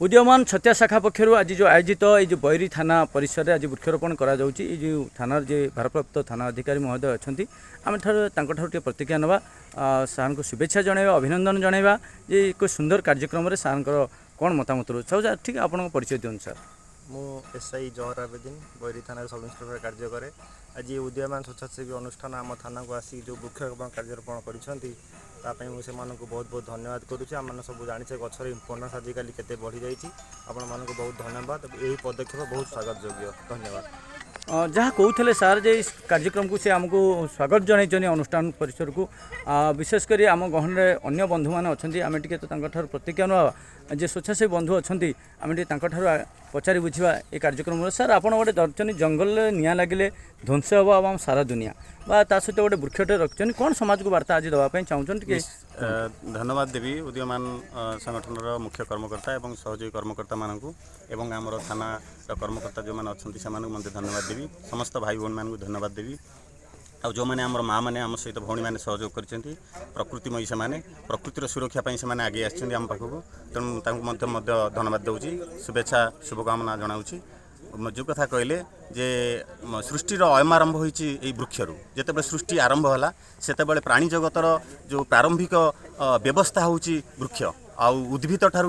उदीयमान छत्या शाखा पक्षर आज जो आयोजित ये जो बैरी थाना परिसर में आज वृक्षरोपण करा थाना जे भारप्राप्त थाना अधिकारी महोदय अच्छा आम प्रतिक्रिया नवा सार को शुभेच्छा जनवा अभिनंदन जनवा जे एक सुंदर कार्यक्रम में सार कौन मतामत रोचा ठीक आप परिचय दिखाँ सर। मु एसआई जहर आवेदन बैरी थाना सब इन्स्पेक्टर कार्य करे। आज उदीयमान स्वच्छासेवी अनुष्ठान आम थाना को आसी जो वृक्षरोपण कार्यारोपण कर मुझे बहुत बहुत धन्यवाद करुँचे। आम सब जाने गचर इम्पोर्टान्स आजिकल केते बढ़ी जाइए। आपण मानक बहुत धन्यवाद। यही पदक्षेप बहुत स्वागत योग्य। धन्यवाद। जहाँ कहते सार जे इस कार्यक्रम को से आमको स्वागत जन अनुष्ठान परिसर को विशेषकर आम गहन अन्य बंधु मैंने अच्छा आम टे तो प्रतिक्रिया ना जे स्वच्छासेवी बंधु अच्छा आम टे पचारि बुझा ये कार्यक्रम सर आप गोटे दर्जनी जंगल निआ लगे ध्वंस हम आम सारा दुनिया बा ता सहित गोटे वृक्षटे रखिए कौन समाज को वार्ता आज देवाई चाहूँ। धन्यवाद देवी उदीयमान संगठन मुख्य कर्मकर्ता एवं सहयोगी कर्मकर्ता मानक एवं आमर थाना कर्मकर्ता जो मैंने अच्छा से धन्यवाद देवी। समस्त भाई भौणी मानक धन्यवाद देवी। आ जो मैंने आमर माँ मैंने आम सहित भौणी मैंने सहयोग कर प्रकृतिमयी से प्रकृतिर सुरक्षा से आगे आम पाखक तेणु धन्यवाद दूसरी शुभेच्छा शुभकामना जनाऊँगी। जो कथा कहले जे सृष्टिर अयमारंभ होई वृक्षरू जिते सृष्टि आरंभ है से प्राणी जगतर जो प्रारंभिक व्यवस्था होची वृक्ष आ उद्भिद ठारू